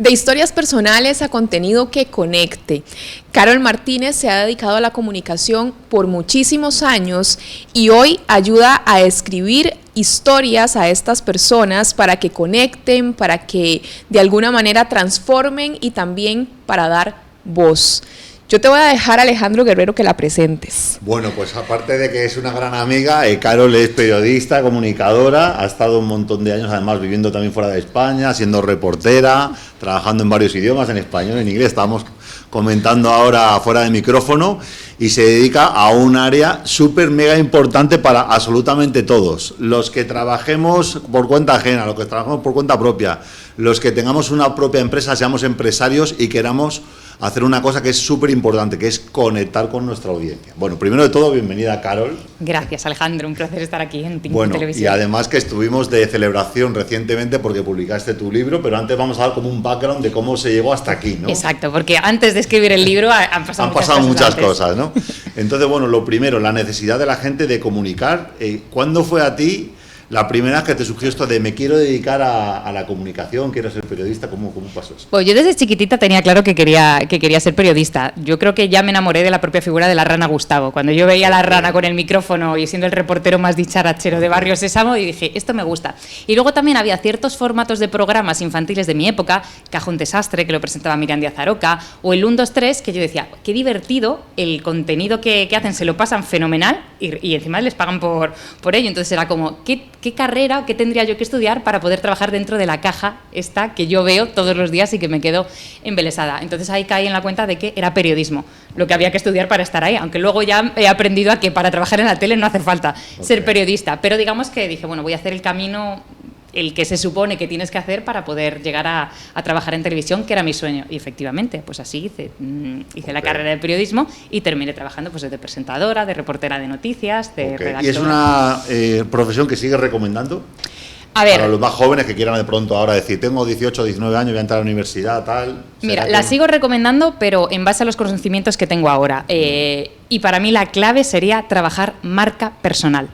De historias personales a contenido que conecte. Carol Martínez se ha dedicado a la comunicación por muchísimos años y hoy ayuda a escribir historias a estas personas para que conecten, para que de alguna manera transformen y también para dar voz. Yo te voy a dejar, Alejandro Guerrero, que la presentes. Bueno, pues aparte de que es una gran amiga, Carol es periodista, comunicadora, ha estado un montón de años además viviendo también fuera de España, siendo reportera, trabajando en varios idiomas, en español, en inglés, estábamos comentando ahora fuera de micrófono, y se dedica a un área súper mega importante para absolutamente todos. Los que trabajemos por cuenta ajena, los que trabajemos por cuenta propia, los que tengamos una propia empresa, seamos empresarios y queramos hacer una cosa que es súper importante, que es conectar con nuestra audiencia. Bueno, primero de todo, bienvenida, Carol. Gracias, Alejandro, un placer estar aquí en Tinko Bueno, Televisión. Y además que estuvimos de celebración recientemente porque publicaste tu libro, pero antes vamos a dar como un background de cómo se llegó hasta aquí, ¿no? Exacto, porque antes de escribir el libro han pasado muchas cosas, ¿no? Entonces, bueno, lo primero, la necesidad de la gente de comunicar. ¿Cuándo fue a ti la primera vez que te surgió esto de me quiero dedicar a la comunicación, quiero ser periodista? ¿Cómo pasó eso? Pues yo desde chiquitita tenía claro que quería ser periodista. Yo creo que ya me enamoré de la propia figura de la rana Gustavo. Cuando yo veía a la rana con el micrófono y siendo el reportero más dicharachero de Barrio Sésamo, y dije, esto me gusta. Y luego también había ciertos formatos de programas infantiles de mi época, Cajón Desastre, que lo presentaba Miriam Díaz Aroca, o el 1, 2, 3, que yo decía, qué divertido, el contenido que hacen, se lo pasan fenomenal y encima les pagan por ello. Entonces era como, ¿qué carrera, qué tendría yo que estudiar para poder trabajar dentro de la caja esta que yo veo todos los días y que me quedo embelesada? Entonces ahí caí en la cuenta de que era periodismo lo que había que estudiar para estar ahí, aunque luego ya he aprendido a que para trabajar en la tele no hace falta ser periodista, pero digamos que dije, bueno, voy a hacer el camino, el que se supone que tienes que hacer para poder llegar a trabajar en televisión, que era mi sueño. Y efectivamente, pues así hice la carrera de periodismo y terminé trabajando pues de presentadora, de reportera de noticias, de redactora. ¿Y es una profesión que sigues recomendando? A ver, para los más jóvenes que quieran de pronto ahora decir, tengo 18, 19 años, voy a entrar a la universidad, tal. Mira, la sigo recomendando, pero en base a los conocimientos que tengo ahora. Y para mí la clave sería trabajar marca personal.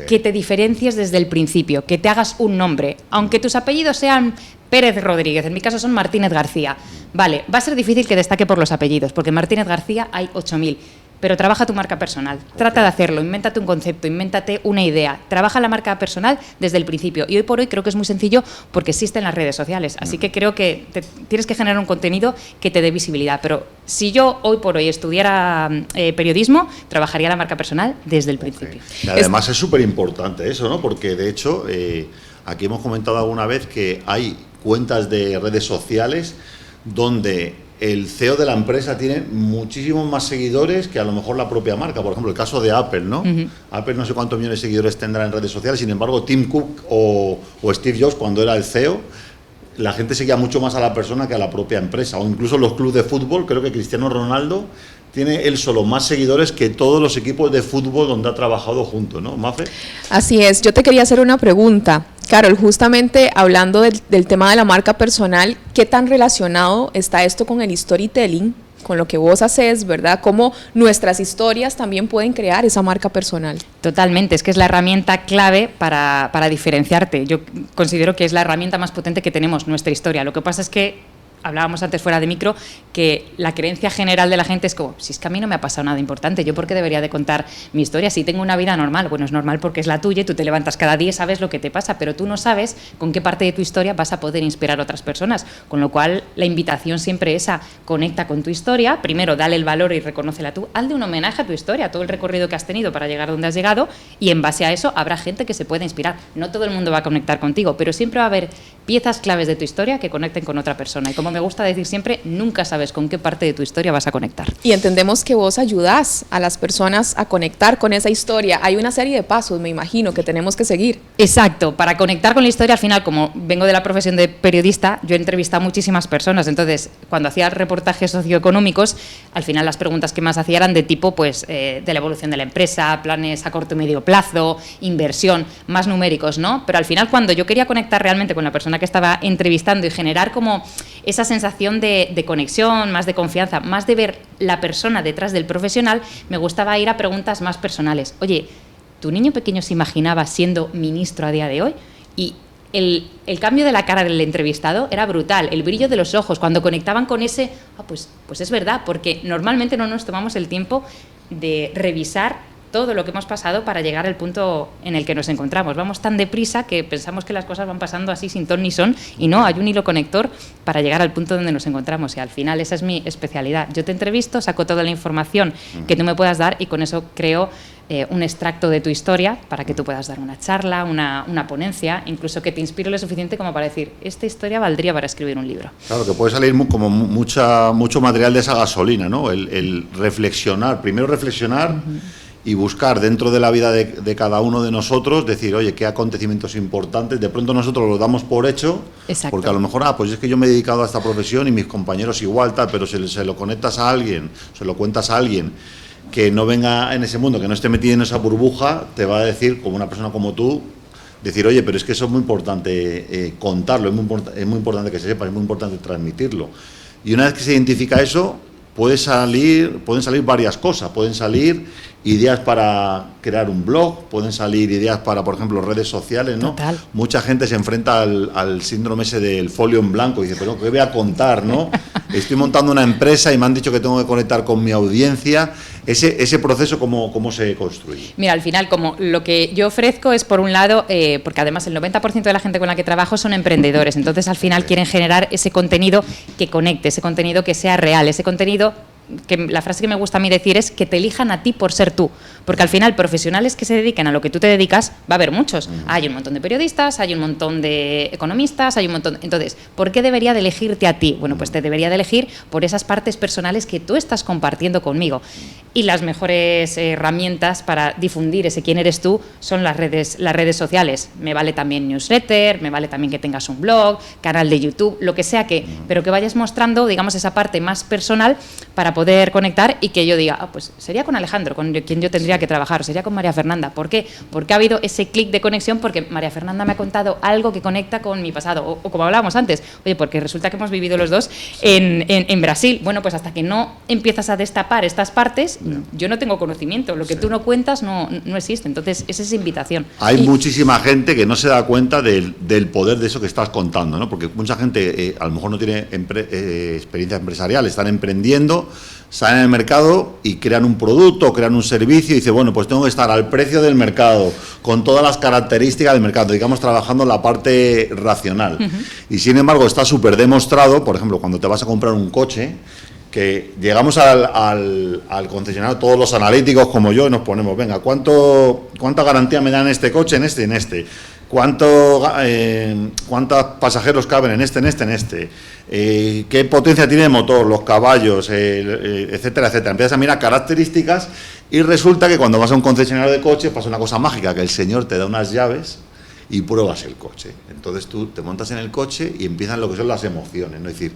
Que te diferencies desde el principio, que te hagas un nombre. Aunque tus apellidos sean Pérez Rodríguez, en mi caso son Martínez García. Vale, va a ser difícil que destaque por los apellidos, porque Martínez García hay 8.000. Pero trabaja tu marca personal, trata de hacerlo, invéntate un concepto, invéntate una idea, trabaja la marca personal desde el principio. Y hoy por hoy creo que es muy sencillo porque existen las redes sociales, así que creo que tienes que generar un contenido que te dé visibilidad. Pero si yo hoy por hoy estudiara periodismo, trabajaría la marca personal desde el principio. Y además es súper importante eso, ¿no? Porque de hecho, aquí hemos comentado alguna vez que hay cuentas de redes sociales donde el CEO de la empresa tiene muchísimos más seguidores que a lo mejor la propia marca. Por ejemplo, el caso de Apple, ¿no? Apple no sé cuántos millones de seguidores tendrá en redes sociales, sin embargo, Tim Cook o Steve Jobs, cuando era el CEO, la gente seguía mucho más a la persona que a la propia empresa. O incluso los clubes de fútbol, creo que Cristiano Ronaldo tiene él solo más seguidores que todos los equipos de fútbol donde ha trabajado juntos, ¿no, Mafe? Así es, yo te quería hacer una pregunta. Carol, justamente hablando del tema de la marca personal, ¿qué tan relacionado está esto con el storytelling, con lo que vos haces, verdad? ¿Cómo nuestras historias también pueden crear esa marca personal? Totalmente, es que es la herramienta clave para diferenciarte. Yo considero que es la herramienta más potente que tenemos, nuestra historia. Lo que pasa es que hablábamos antes fuera de micro, que la creencia general de la gente es como, si es que a mí no me ha pasado nada importante, ¿yo por qué debería de contar mi historia? Si tengo una vida normal, bueno, es normal porque es la tuya y tú te levantas cada día y sabes lo que te pasa, pero tú no sabes con qué parte de tu historia vas a poder inspirar a otras personas, con lo cual la invitación siempre es a conecta con tu historia, primero dale el valor y reconócela tú, hazle un homenaje a tu historia, a todo el recorrido que has tenido para llegar donde has llegado, y en base a eso habrá gente que se pueda inspirar. No todo el mundo va a conectar contigo, pero siempre va a haber piezas claves de tu historia que conecten con otra persona, y como me gusta decir siempre, nunca sabes con qué parte de tu historia vas a conectar. Y entendemos que vos ayudás a las personas a conectar con esa historia. Hay una serie de pasos, me imagino, que tenemos que seguir. Exacto, para conectar con la historia, al final, como vengo de la profesión de periodista, yo he entrevistado a muchísimas personas, entonces, cuando hacía reportajes socioeconómicos, al final las preguntas que más hacía eran de tipo, pues, de la evolución de la empresa, planes a corto y medio plazo, inversión, más numéricos, ¿no? Pero al final, cuando yo quería conectar realmente con la persona que estaba entrevistando y generar como esa sensación de conexión, más de confianza, más de ver la persona detrás del profesional, me gustaba ir a preguntas más personales. Oye, ¿tu niño pequeño se imaginaba siendo ministro a día de hoy? Y el cambio de la cara del entrevistado era brutal, el brillo de los ojos, cuando conectaban con ese, pues es verdad, porque normalmente no nos tomamos el tiempo de revisar todo lo que hemos pasado para llegar al punto en el que nos encontramos. Vamos tan deprisa que pensamos que las cosas van pasando así sin ton ni son, y no, hay un hilo conector para llegar al punto donde nos encontramos, y al final esa es mi especialidad. Yo te entrevisto, saco toda la información que tú me puedas dar y con eso creo un extracto de tu historia para que tú puedas dar una charla, una ponencia, incluso que te inspire lo suficiente como para decir, esta historia valdría para escribir un libro. Claro, que puede salir como mucho material de esa gasolina, ¿no? El reflexionar, primero reflexionar y buscar dentro de la vida de cada uno de nosotros, decir, oye, qué acontecimientos importantes, de pronto nosotros los damos por hecho, Exacto. Porque a lo mejor, pues es que yo me he dedicado a esta profesión y mis compañeros igual, tal, pero se lo conectas a alguien, se lo cuentas a alguien que no venga en ese mundo, que no esté metido en esa burbuja, te va a decir, como una persona como tú, decir, oye, pero es que eso es muy importante contarlo, es muy importante que se sepa, es muy importante transmitirlo. Y una vez que se identifica eso, pueden salir varias cosas, pueden salir ideas para crear un blog, pueden salir ideas para, por ejemplo, redes sociales, ¿no? Total. Mucha gente se enfrenta al síndrome ese del folio en blanco y dice, pero ¿qué voy a contar, no? Estoy montando una empresa y me han dicho que tengo que conectar con mi audiencia. Ese proceso, ¿cómo se construye? Mira, al final, como lo que yo ofrezco es, por un lado, porque además el 90% de la gente con la que trabajo son emprendedores, entonces al final quieren generar ese contenido que conecte, ese contenido que sea real, ese contenido que la frase que me gusta a mí decir es que te elijan a ti por ser tú, porque al final profesionales que se dediquen a lo que tú te dedicas va a haber muchos, hay un montón de periodistas, hay un montón de economistas, hay un montón, entonces, ¿por qué debería de elegirte a ti? Bueno, pues te debería de elegir por esas partes personales que tú estás compartiendo conmigo, y las mejores herramientas para difundir ese quién eres tú son las redes sociales. Me vale también newsletter, me vale también que tengas un blog, canal de YouTube, lo que sea pero que vayas mostrando, digamos, esa parte más personal para poder conectar y que yo diga, pues sería con Alejandro, con quien yo tendría que trabajar, o sería con María Fernanda. ¿Por qué? Porque ha habido ese clic de conexión, porque María Fernanda me ha contado algo que conecta con mi pasado, o como hablábamos antes, oye, porque resulta que hemos vivido los dos en Brasil. Bueno, pues hasta que no empiezas a destapar estas partes, yo no tengo conocimiento, lo que tú no cuentas no existe, entonces es esa invitación. Hay muchísima gente que no se da cuenta del poder de eso que estás contando, ¿no? Porque mucha gente a lo mejor no tiene experiencia empresarial, están emprendiendo, salen al mercado y crean un producto, crean un servicio y dicen, bueno, pues tengo que estar al precio del mercado, con todas las características del mercado, digamos, trabajando la parte racional. Y sin embargo está súper demostrado, por ejemplo, cuando te vas a comprar un coche, que llegamos al concesionario, todos los analíticos como yo, y nos ponemos, venga, ¿cuánta garantía me dan este coche, en este? ¿Cuántos pasajeros caben en este? ¿Qué potencia tiene el motor, los caballos, etcétera, etcétera? Empiezas a mirar características y resulta que cuando vas a un concesionario de coches pasa una cosa mágica, que el señor te da unas llaves y pruebas el coche. Entonces tú te montas en el coche y empiezan lo que son las emociones, ¿no? Es decir,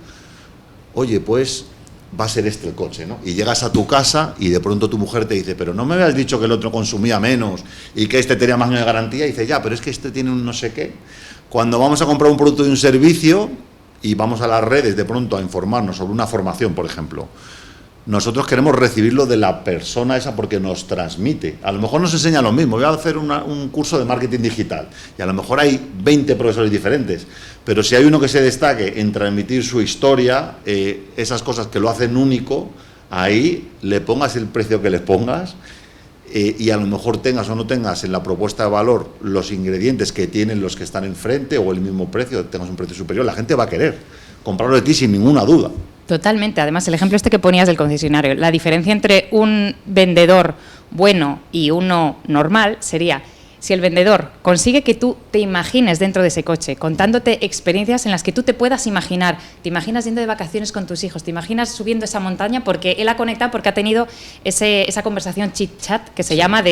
oye, pues va a ser este el coche, ¿no? Y llegas a tu casa y de pronto tu mujer te dice, pero no me habías dicho que el otro consumía menos y que este tenía más años de garantía, y dice, ya, pero es que este tiene un no sé qué. Cuando vamos a comprar un producto y un servicio y vamos a las redes de pronto a informarnos sobre una formación, por ejemplo, nosotros queremos recibirlo de la persona esa porque nos transmite. A lo mejor nos enseña lo mismo. Voy a hacer un curso de marketing digital y a lo mejor hay 20 profesores diferentes, pero si hay uno que se destaque en transmitir su historia, esas cosas que lo hacen único, ahí le pongas el precio que les pongas, y a lo mejor tengas o no tengas en la propuesta de valor los ingredientes que tienen los que están enfrente o el mismo precio, tengas un precio superior, la gente va a querer comprarlo de ti sin ninguna duda. Totalmente. Además, el ejemplo que ponías del concesionario, la diferencia entre un vendedor bueno y uno normal sería, si el vendedor consigue que tú te imagines dentro de ese coche, contándote experiencias en las que tú te puedas imaginar, te imaginas yendo de vacaciones con tus hijos, te imaginas subiendo esa montaña porque él ha conectado, porque ha tenido esa conversación chit-chat que se llama,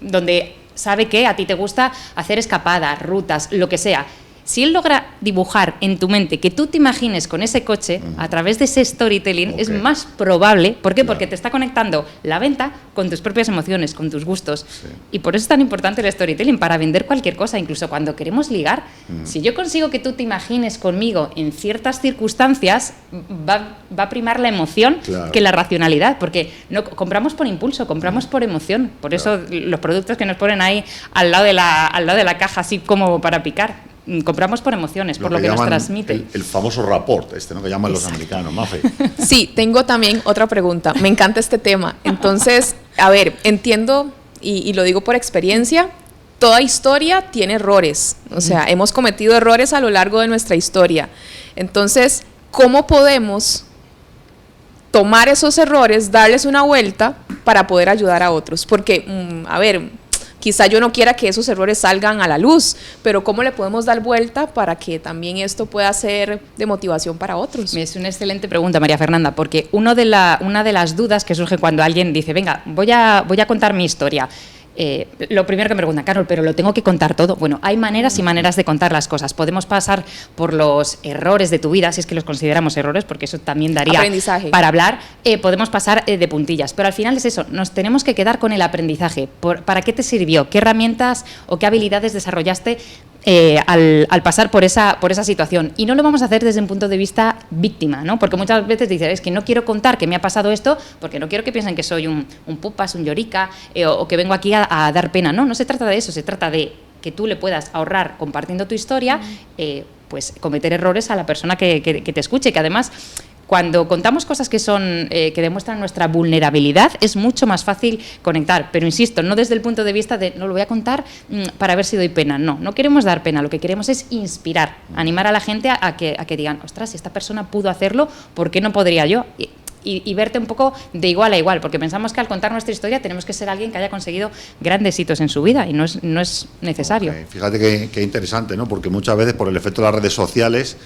donde sabe que a ti te gusta hacer escapadas, rutas, lo que sea. Si él logra dibujar en tu mente que tú te imagines con ese coche, a través de ese storytelling, es más probable. ¿Por qué? Porque te está conectando la venta con tus propias emociones, con tus gustos. Sí. Y por eso es tan importante el storytelling, para vender cualquier cosa, incluso cuando queremos ligar. Si yo consigo que tú te imagines conmigo en ciertas circunstancias, va a primar la emoción que la racionalidad, porque no compramos por impulso, compramos por emoción. Por eso los productos que nos ponen ahí al lado de la caja, así como para picar, compramos por emociones, por lo que nos llaman transmite. el famoso rapport, ¿no? Que llaman Exacto. los americanos, Mafe. Sí, tengo también otra pregunta. Me encanta este tema. Entonces, a ver, entiendo y lo digo por experiencia. Toda historia tiene errores, o sea, hemos cometido errores a lo largo de nuestra historia. Entonces, ¿cómo podemos tomar esos errores, darles una vuelta para poder ayudar a otros? Porque, a ver, quizá yo no quiera que esos errores salgan a la luz, pero ¿cómo le podemos dar vuelta para que también esto pueda ser de motivación para otros? Es una excelente pregunta, María Fernanda, porque una de las dudas que surge cuando alguien dice, venga, voy a contar mi historia. Lo primero que me preguntan, Carol, pero lo tengo que contar todo. Bueno, hay maneras y maneras de contar las cosas. Podemos pasar por los errores de tu vida, si es que los consideramos errores, porque eso también daría aprendizaje para hablar. Podemos pasar de puntillas, pero al final es eso, nos tenemos que quedar con el aprendizaje. ¿Para qué te sirvió? ¿Qué herramientas o qué habilidades desarrollaste al pasar por esa situación? Y no lo vamos a hacer desde un punto de vista víctima, ¿no? Porque muchas veces dices, es que no quiero contar que me ha pasado esto porque no quiero que piensen que soy un pupas, un llorica, o que vengo aquí a dar pena. No se trata de eso, se trata de que tú le puedas ahorrar compartiendo tu historia, pues cometer errores a la persona que te escuche, que además... Cuando contamos cosas que demuestran nuestra vulnerabilidad, es mucho más fácil conectar. Pero insisto, no desde el punto de vista de no lo voy a contar para ver si doy pena. No queremos dar pena. Lo que queremos es inspirar, animar a la gente a que digan, ostras, si esta persona pudo hacerlo, ¿por qué no podría yo? Y verte un poco de igual a igual, porque pensamos que al contar nuestra historia tenemos que ser alguien que haya conseguido grandes hitos en su vida y no es necesario. Okay. Fíjate qué interesante, ¿no? Porque muchas veces por el efecto de las redes sociales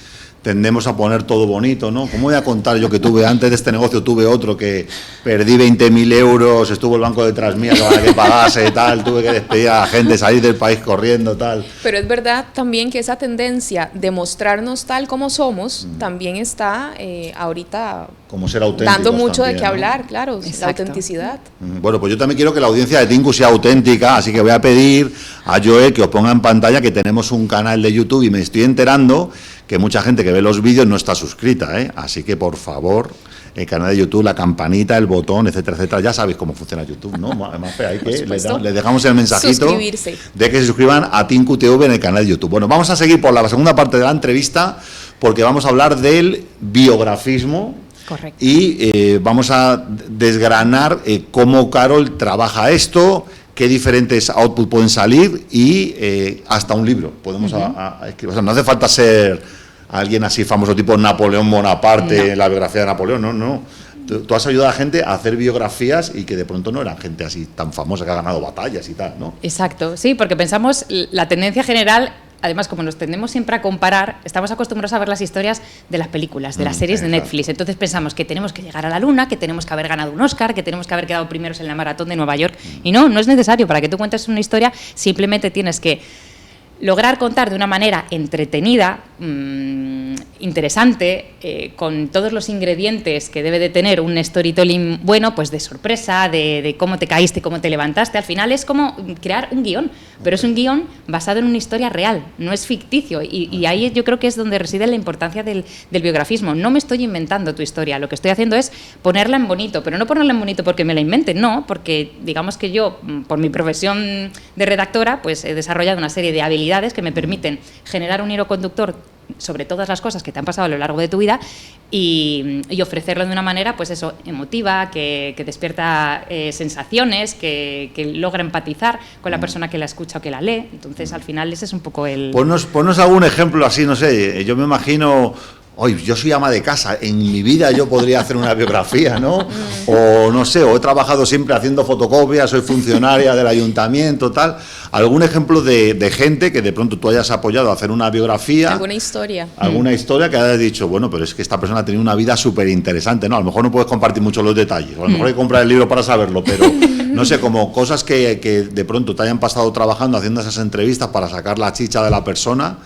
tendemos a poner todo bonito, ¿no? ¿Cómo voy a contar yo que tuve antes de este negocio, tuve otro que perdí 20.000 euros, estuvo el banco detrás mía para que pagase, tal, tuve que despedir a la gente, salir del país corriendo, tal? Pero es verdad también que esa tendencia de mostrarnos tal como somos también está ahorita como ser auténticos dando mucho también, de qué ¿no? hablar, claro, Exacto. la autenticidad. Bueno, pues yo también quiero que la audiencia de Tinku sea auténtica, así que voy a pedir a Joel que os ponga en pantalla que tenemos un canal de YouTube y me estoy enterando que mucha gente que ve los vídeos no está suscrita, ¿eh? Así que por favor, el canal de YouTube, la campanita, el botón, etcétera, etcétera, ya sabéis cómo funciona YouTube, ¿no? Mafe, hay que les dejamos el mensajito suscribirse, de que se suscriban a Tinku TV en el canal de YouTube. Bueno, vamos a seguir por la segunda parte de la entrevista porque vamos a hablar del biografismo. Correcto. Y vamos a desgranar cómo Carol trabaja esto, qué diferentes outputs pueden salir y hasta un libro. Podemos escribir. O sea, no hace falta ser alguien así famoso tipo Napoleón Bonaparte, la biografía de Napoleón, no. Tú has ayudado a gente a hacer biografías y que de pronto no eran gente así tan famosa que ha ganado batallas y tal, ¿no? Exacto, sí, porque pensamos la tendencia general. Además, como nos tendemos siempre a comparar, estamos acostumbrados a ver las historias de las películas, de las series de Netflix. Entonces pensamos que tenemos que llegar a la luna, que tenemos que haber ganado un Oscar, que tenemos que haber quedado primeros en la maratón de Nueva York. Y no es necesario. Para que tú cuentes una historia, simplemente tienes que lograr contar de una manera entretenida, interesante, con todos los ingredientes que debe de tener un storytelling bueno, pues de sorpresa, de cómo te caíste, cómo te levantaste. Al final es como crear un guión, pero es un guión basado en una historia real, no es ficticio. Y ahí yo creo que es donde reside la importancia del biografismo. No me estoy inventando tu historia, lo que estoy haciendo es ponerla en bonito, pero no ponerla en bonito porque me la inventen, no, porque digamos que yo, por mi profesión de redactora, pues he desarrollado una serie de habilidades que me permiten generar un hilo conductor sobre todas las cosas que te han pasado a lo largo de tu vida y ofrecerlo de una manera, pues eso, emotiva, que despierta sensaciones, que logra empatizar con la persona que la escucha o que la lee. Entonces, al final, ese es un poco el... Ponnos algún ejemplo así, no sé, yo me imagino... Hoy yo soy ama de casa, en mi vida yo podría hacer una biografía, ¿no? O no sé, o he trabajado siempre haciendo fotocopias, soy funcionaria del ayuntamiento, tal. ¿Algún ejemplo de gente que de pronto tú hayas apoyado a hacer una biografía? ¿Alguna historia? Alguna historia que hayas dicho, bueno, pero es que esta persona ha tenido una vida súper interesante, ¿no? A lo mejor no puedes compartir mucho los detalles, o a lo mejor hay que comprar el libro para saberlo, pero no sé, como cosas que de pronto te hayan pasado trabajando, haciendo esas entrevistas para sacar la chicha de la persona.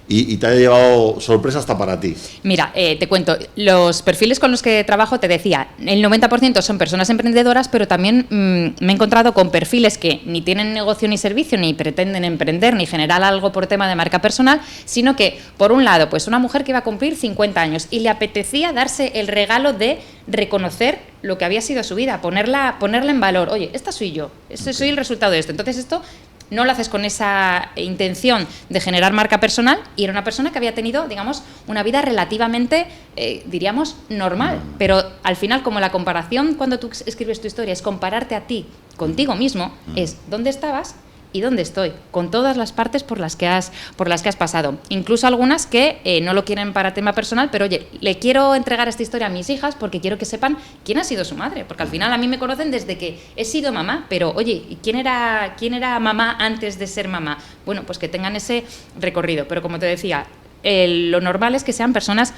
Y te ha llevado sorpresa hasta para ti. Mira, te cuento, los perfiles con los que trabajo, te decía, el 90% son personas emprendedoras, pero también me he encontrado con perfiles que ni tienen negocio ni servicio, ni pretenden emprender, ni generar algo por tema de marca personal, sino que, por un lado, pues una mujer que iba a cumplir 50 años y le apetecía darse el regalo de reconocer lo que había sido su vida, ponerla en valor. Oye, esta soy yo, soy el resultado de esto. Entonces esto no lo haces con esa intención de generar marca personal, y era una persona que había tenido, digamos, una vida relativamente, diríamos, normal. Pero al final, como la comparación cuando tú escribes tu historia es compararte a ti contigo mismo, es dónde estabas y dónde estoy, con todas las partes por las que has pasado. Incluso algunas que no lo quieren para tema personal, pero oye, le quiero entregar esta historia a mis hijas porque quiero que sepan quién ha sido su madre, porque al final a mí me conocen desde que he sido mamá, pero oye, ¿quién era mamá antes de ser mamá? Bueno, pues que tengan ese recorrido, pero como te decía, lo normal es que sean personas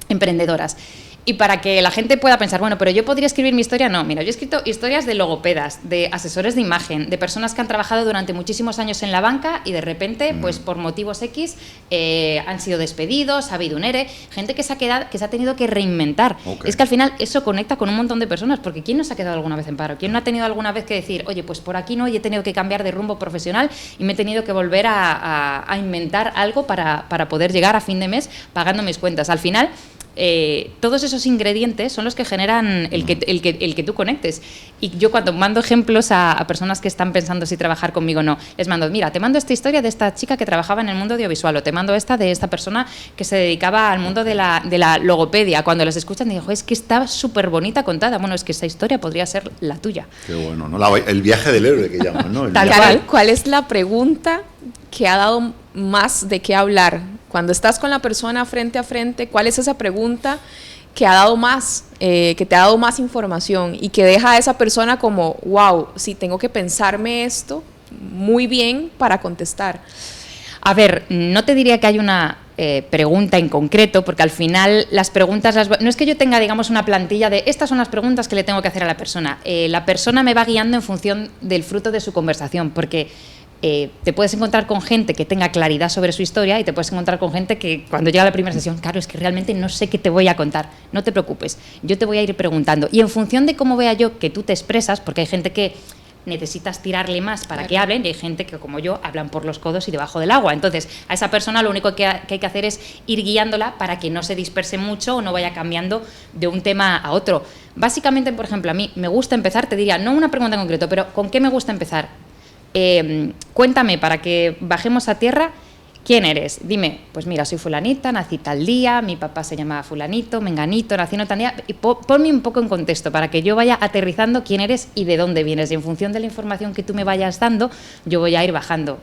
emprendedoras. Y para que la gente pueda pensar, bueno, pero yo podría escribir mi historia, no. Mira, yo he escrito historias de logopedas, de asesores de imagen, de personas que han trabajado durante muchísimos años en la banca y de repente, pues por motivos X, han sido despedidos, ha habido un ERE, gente que se ha tenido que reinventar. Okay. Es que al final eso conecta con un montón de personas, porque ¿quién no se ha quedado alguna vez en paro? ¿Quién no ha tenido alguna vez que decir, oye, pues por aquí no, y he tenido que cambiar de rumbo profesional y me he tenido que volver a inventar algo para poder llegar a fin de mes pagando mis cuentas? Al final, todos esos ingredientes son los que generan el que tú conectes. Y yo cuando mando ejemplos a personas que están pensando si trabajar conmigo o no, les mando, mira, te mando esta historia de esta chica que trabajaba en el mundo audiovisual, o te mando esta de esta persona que se dedicaba al mundo de la logopedia. Cuando los escuchan digo, es que está súper bonita contada. Bueno, es que esa historia podría ser la tuya. Qué bueno, ¿no? El viaje del héroe que llaman, ¿no? Tal cual. ¿Cuál es la pregunta que ha dado más de qué hablar? Cuando estás con la persona frente a frente, ¿cuál es esa pregunta que ha dado más, que te ha dado más información y que deja a esa persona como, wow, sí, tengo que pensarme esto muy bien para contestar? A ver, no te diría que hay una pregunta en concreto, porque al final las preguntas, no es que yo tenga, digamos, una plantilla de estas son las preguntas que le tengo que hacer a la persona. La persona me va guiando en función del fruto de su conversación, porque te puedes encontrar con gente que tenga claridad sobre su historia y te puedes encontrar con gente que cuando llega la primera sesión, claro, es que realmente no sé qué te voy a contar. No te preocupes, yo te voy a ir preguntando. Y en función de cómo vea yo que tú te expresas, porque hay gente que necesitas tirarle más para que hablen y hay gente que, como yo, hablan por los codos y debajo del agua. Entonces, a esa persona lo único que hay que hacer es ir guiándola para que no se disperse mucho o no vaya cambiando de un tema a otro. Básicamente, por ejemplo, a mí me gusta empezar, te diría, no una pregunta en concreto, pero ¿con qué me gusta empezar? Cuéntame, para que bajemos a tierra, ¿quién eres? Dime, pues mira, soy fulanita, nací tal día, mi papá se llamaba fulanito, menganito, nací en tal día, y ponme un poco en contexto para que yo vaya aterrizando quién eres y de dónde vienes, y en función de la información que tú me vayas dando, yo voy a ir bajando.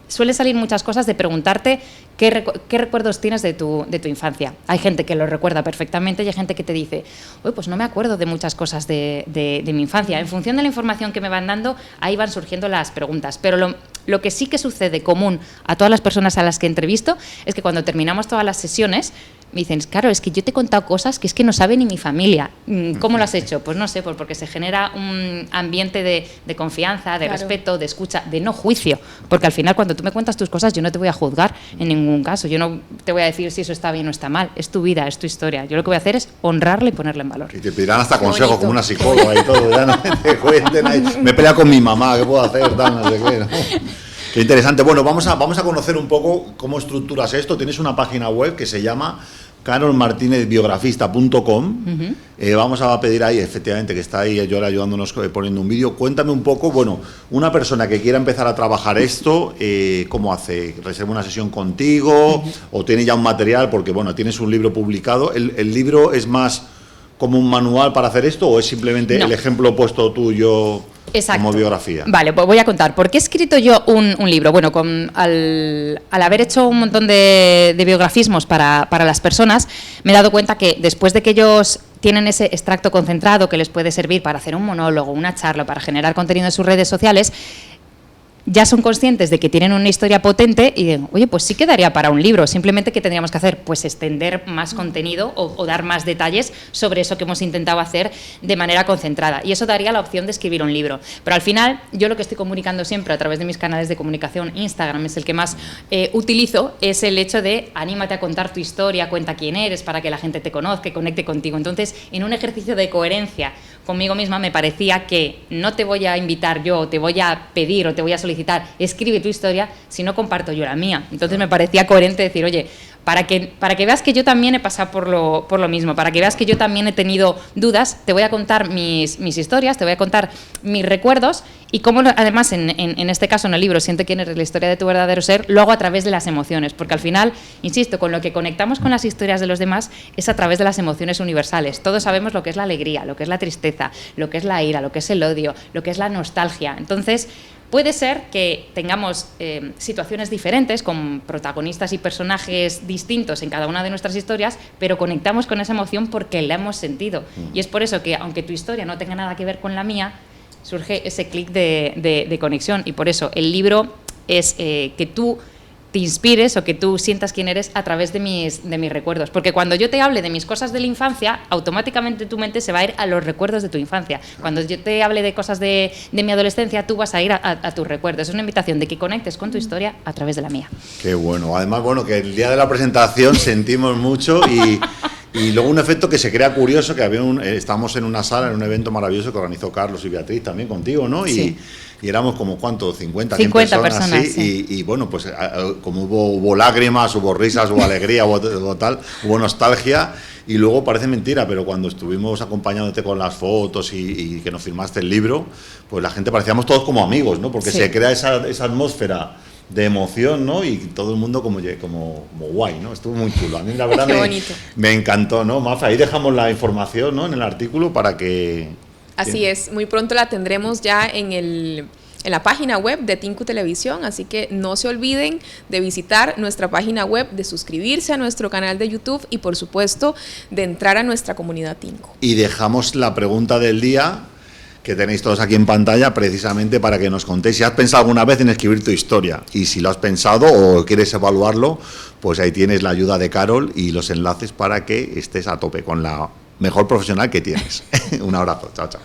Suele salir muchas cosas de preguntarte qué recuerdos tienes de tu infancia. Hay gente que lo recuerda perfectamente y hay gente que te dice, oye, pues no me acuerdo de muchas cosas de mi infancia. En función de la información que me van dando, ahí van surgiendo las preguntas. Pero lo que sí que sucede común a todas las personas a las que entrevisto es que cuando terminamos todas las sesiones me dicen, claro, es que yo te he contado cosas que es que no sabe ni mi familia. ¿Cómo lo has hecho? Pues no sé, pues porque se genera un ambiente de confianza, de respeto, de escucha, de no juicio. Porque al final, cuando tú me cuentas tus cosas, yo no te voy a juzgar en ningún caso. Yo no te voy a decir si eso está bien o está mal. Es tu vida, es tu historia. Yo lo que voy a hacer es honrarla y ponerla en valor. Y te pedirán hasta consejos como una psicóloga y todo. Ya no te cuenten ahí. Me he peleado con mi mamá, ¿qué puedo hacer? Tal, no sé qué, ¿no? Qué interesante. Bueno, vamos a conocer un poco cómo estructuras esto. Tienes una página web que se llama carolmartinezbiografista.com. Vamos a pedir ahí, efectivamente, que está ahí Yola ayudándonos poniendo un vídeo. Cuéntame un poco, bueno, una persona que quiera empezar a trabajar esto, ¿cómo hace? ¿Reserva una sesión contigo? ¿O tiene ya un material? Porque, bueno, tienes un libro publicado. ¿El libro es más como un manual para hacer esto o es simplemente el ejemplo puesto tuyo? Exacto. Como biografía. Vale, pues voy a contar. ¿Por qué he escrito yo un libro? Bueno, al haber hecho un montón de biografismos para las personas, me he dado cuenta que después de que ellos tienen ese extracto concentrado que les puede servir para hacer un monólogo, una charla, para generar contenido en sus redes sociales, ya son conscientes de que tienen una historia potente y dicen, oye, pues sí quedaría para un libro. Simplemente, ¿qué tendríamos que hacer? Pues extender más contenido o dar más detalles sobre eso que hemos intentado hacer de manera concentrada. Y eso daría la opción de escribir un libro. Pero al final, yo lo que estoy comunicando siempre a través de mis canales de comunicación, Instagram es el que más utilizo, es el hecho de anímate a contar tu historia, cuenta quién eres para que la gente te conozca y conecte contigo. Entonces, en un ejercicio de coherencia conmigo misma, me parecía que no te voy a invitar yo, te voy a pedir o te voy a solicitar, escribe tu historia, si no comparto yo la mía. Entonces me parecía coherente decir, oye, para que veas que yo también he pasado por lo mismo, para que veas que yo también he tenido dudas, te voy a contar mis historias, te voy a contar mis recuerdos Y como además en este caso en el libro Siente quién eres, la historia de tu verdadero ser, lo hago a través de las emociones, porque al final, insisto, con lo que conectamos con las historias de los demás es a través de las emociones universales. Todos sabemos lo que es la alegría, lo que es la tristeza, lo que es la ira, lo que es el odio, lo que es la nostalgia. Entonces, puede ser que tengamos situaciones diferentes, con protagonistas y personajes distintos en cada una de nuestras historias, pero conectamos con esa emoción porque la hemos sentido. Y es por eso que, aunque tu historia no tenga nada que ver con la mía, surge ese clic de conexión. Y por eso el libro es que tú te inspires o que tú sientas quién eres a través de mis recuerdos. Porque cuando yo te hable de mis cosas de la infancia, automáticamente tu mente se va a ir a los recuerdos de tu infancia. Cuando yo te hable de cosas de mi adolescencia, tú vas a ir a tus recuerdos. Es una invitación de que conectes con tu historia a través de la mía. Qué bueno. Además, bueno, que el día de la presentación sentimos mucho y luego un efecto que se crea curioso, que estábamos en una sala, en un evento maravilloso que organizó Carlos y Beatriz también contigo, ¿no? Sí. Y éramos como, ¿cuánto? 50 personas, sí. Y bueno, pues como hubo lágrimas, hubo risas, hubo alegría, hubo nostalgia. Y luego parece mentira, pero cuando estuvimos acompañándote con las fotos y que nos firmaste el libro, pues la gente parecíamos todos como amigos, ¿no? Porque se crea esa atmósfera de emoción, ¿no? Y todo el mundo como guay, ¿no? Estuvo muy chulo. A mí la verdad me encantó, ¿no? Mafa, ahí dejamos la información, ¿no? En el artículo para que... Así es, muy pronto la tendremos ya en la página web de Tinku Televisión, así que no se olviden de visitar nuestra página web, de suscribirse a nuestro canal de YouTube y por supuesto de entrar a nuestra comunidad Tinku. Y dejamos la pregunta del día que tenéis todos aquí en pantalla precisamente para que nos contéis si has pensado alguna vez en escribir tu historia y si lo has pensado o quieres evaluarlo, pues ahí tienes la ayuda de Carol y los enlaces para que estés a tope con la mejor profesional que tienes. Un abrazo, chao, chao.